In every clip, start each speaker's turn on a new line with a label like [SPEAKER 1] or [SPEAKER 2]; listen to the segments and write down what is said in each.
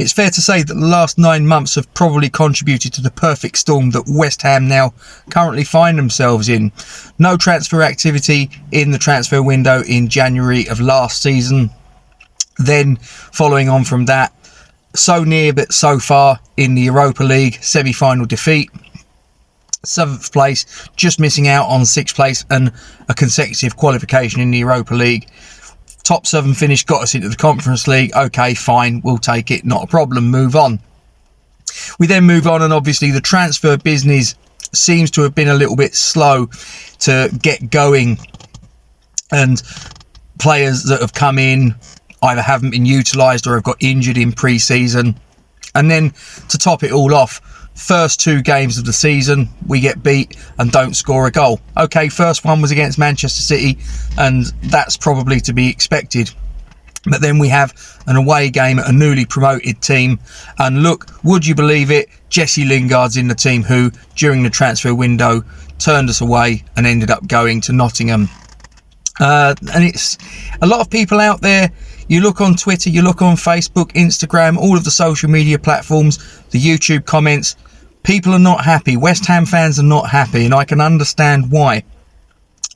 [SPEAKER 1] It's fair to say that the last 9 months have probably contributed to the perfect storm that West Ham now currently find themselves in. No transfer activity in the transfer window in January of last season. Then, following on from that, so near but so far in the Europa League, semi-final defeat. 7th place, just missing out on 6th place and a consecutive qualification in the Europa League. Top 7 finish got us into the Conference League. Okay, fine, we'll take it, not a problem, move on. We then move on, and obviously the transfer business seems to have been a little bit slow to get going, and players that have come in either haven't been utilised or have got injured in pre-season. And then to top it all off, first 2 games of the season, we get beat and don't score a goal. Okay, first one was against Manchester City, and that's probably to be expected. But then we have an away game at a newly promoted team, and look, would you believe it, Jesse Lingard's in the team who, during the transfer window, turned us away and ended up going to Nottingham. And it's a lot of people out there. You look on Twitter, you look on Facebook, Instagram, all of the social media platforms, the YouTube comments. People are not happy. West Ham fans are not happy, and I can understand why.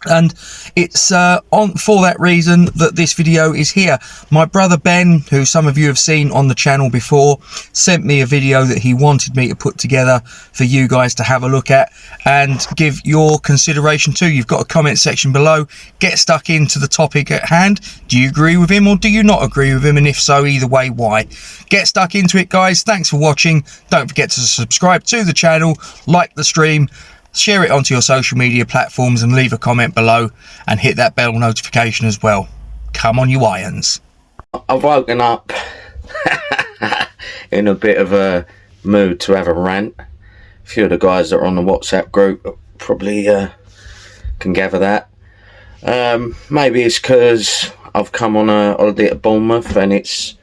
[SPEAKER 1] And it's for that reason that this video is here. My brother Ben, who some of you have seen on the channel before, sent me a video that he wanted me to put together for you guys to have a look at and give your consideration to. You've got a comment section below. Get stuck into the topic at hand. Do you agree with him or do you not agree with him? And if so, either way, why? Get stuck into it, guys. Thanks for watching. Don't forget to subscribe to the channel, like the stream, share it onto your social media platforms, and leave a comment below and hit that bell notification as well. Come on, you irons.
[SPEAKER 2] I've woken up in a bit of a mood to have a rant. A few of the guys that are on the WhatsApp group probably can gather that. Maybe it's because I've come on a holiday at Bournemouth and it's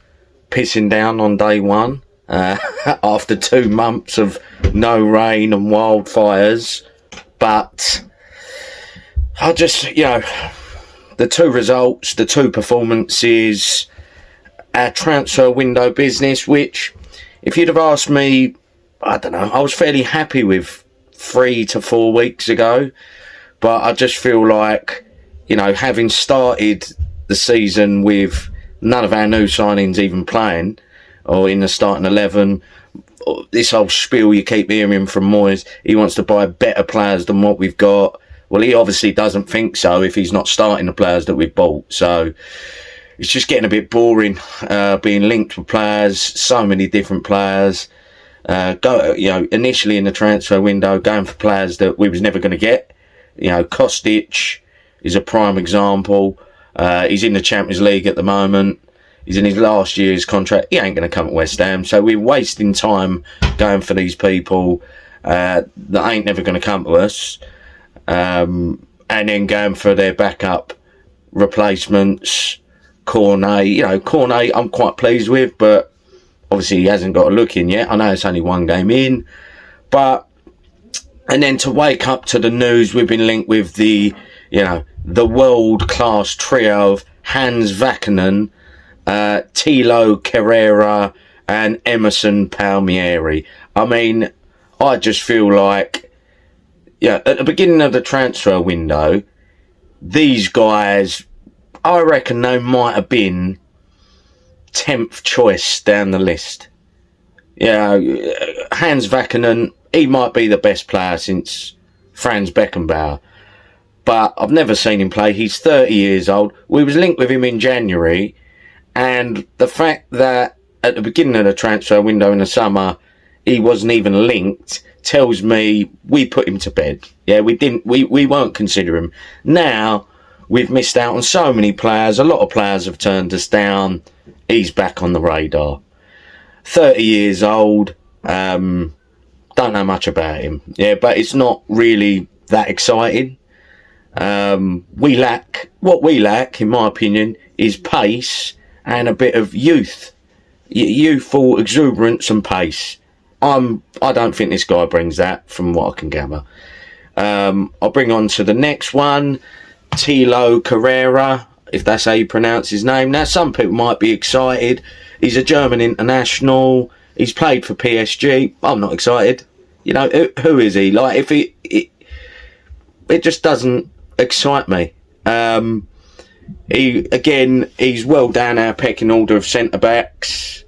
[SPEAKER 2] pissing down on day one. After 2 months of no rain and wildfires, but I just, the 2 results, the 2 performances, our transfer window business, which if you'd have asked me, I don't know, I was fairly happy with 3 to 4 weeks ago, but I just feel like, having started the season with none of our new signings even playing, or in the starting 11, this whole spiel you keep hearing from Moyes, he wants to buy better players than what we've got. Well, he obviously doesn't think so if he's not starting the players that we've bought. So it's just getting a bit boring, being linked with players, so many different players. Initially in the transfer window, going for players that we was never going to get. Kostic is a prime example. He's in the Champions League at the moment. He's in his last year's contract. He ain't going to come at West Ham. So we're wasting time going for these people that ain't never going to come to us. And then going for their backup replacements. Cornet. Cornet I'm quite pleased with, but obviously he hasn't got a look in yet. I know it's only 1 game in. And then to wake up to the news, we've been linked with the world-class trio of Hans Vakanen, Thilo Carrera and Emerson Palmieri. I mean, I just feel like, at the beginning of the transfer window, these guys, I reckon they might have been 10th choice down the list. Hans Vakanen, he might be the best player since Franz Beckenbauer, but I've never seen him play. He's 30 years old. We was linked with him in January, and the fact that at the beginning of the transfer window in the summer he wasn't even linked tells me we put him to bed. We won't consider him. Now we've missed out on so many players. A lot of players have turned us down. He's back on the radar. 30 years old. Don't know much about him. But it's not really that exciting. We lack, in my opinion, is pace and a bit of youthful exuberance and pace. I don't think this guy brings that, from what I can gather. I'll bring on to the next one, Thilo Carrera, if that's how you pronounce his name. Now, some people might be excited. He's a German international. He's played for PSG. I'm not excited. You know, who is he? Like, if it just doesn't excite me. He's well down our pecking order of centre backs.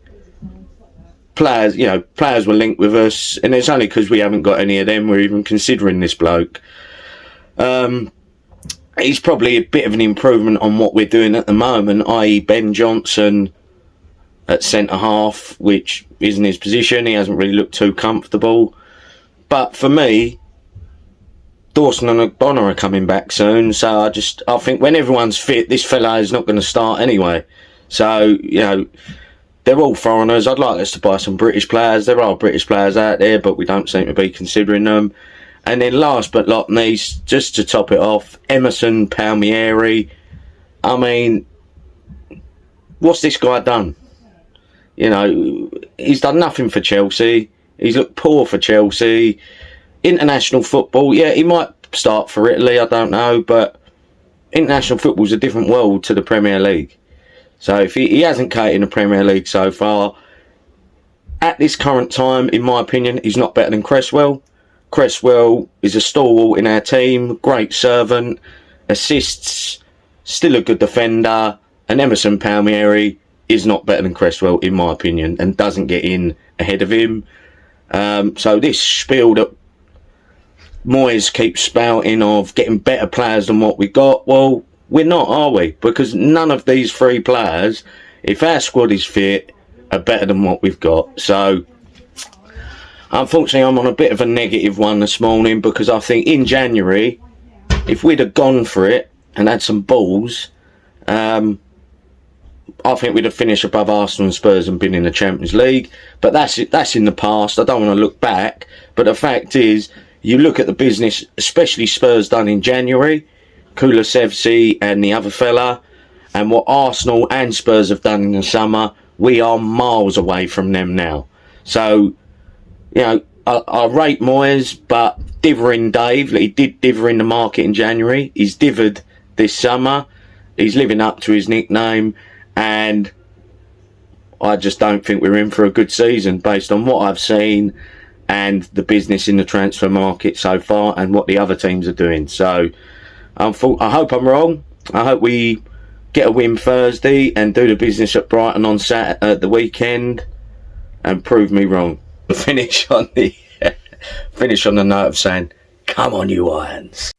[SPEAKER 2] Players were linked with us, and it's only because we haven't got any of them we're even considering this bloke. He's probably a bit of an improvement on what we're doing at the moment, i.e. Ben Johnson at centre half, which isn't his position. He hasn't really looked too comfortable. But for me, Dawson and Ogbonna are coming back soon, so I think when everyone's fit, this fella is not going to start anyway. So, you know, they're all foreigners. I'd like us to buy some British players. There are British players out there, but we don't seem to be considering them. And then last but not least, just to top it off, Emerson Palmieri. I mean, what's this guy done? You know, he's done nothing for Chelsea. He's looked poor for Chelsea. International football, yeah, he might start for Italy, I don't know, but international football's a different world to the Premier League. So if he hasn't catered in the Premier League so far, at this current time, in my opinion, he's not better than Cresswell. Cresswell is a stalwart in our team, great servant, assists, still a good defender, and Emerson Palmieri is not better than Cresswell, in my opinion, and doesn't get in ahead of him. So this spiel that Moyes keeps spouting of getting better players than what we got, well, we're not, are we? Because none of these three players, if our squad is fit, are better than what we've got. So, unfortunately, I'm on a bit of a negative one this morning, because I think in January, if we'd have gone for it and had some balls, I think we'd have finished above Arsenal and Spurs and been in the Champions League. But that's in the past. I don't want to look back. But the fact is, you look at the business, especially Spurs done in January, Kulusevski and the other fella, and what Arsenal and Spurs have done in the summer, we are miles away from them now. So, you know, I rate Moyes, but divering Dave, he did diver in the market in January. He's divered this summer. He's living up to his nickname, and I just don't think we're in for a good season based on what I've seen and the business in the transfer market so far and what the other teams are doing. So I hope I'm wrong. I hope we get a win Thursday and do the business at Brighton on Saturday at the weekend and prove me wrong. Finish on the note of saying, come on you Irons.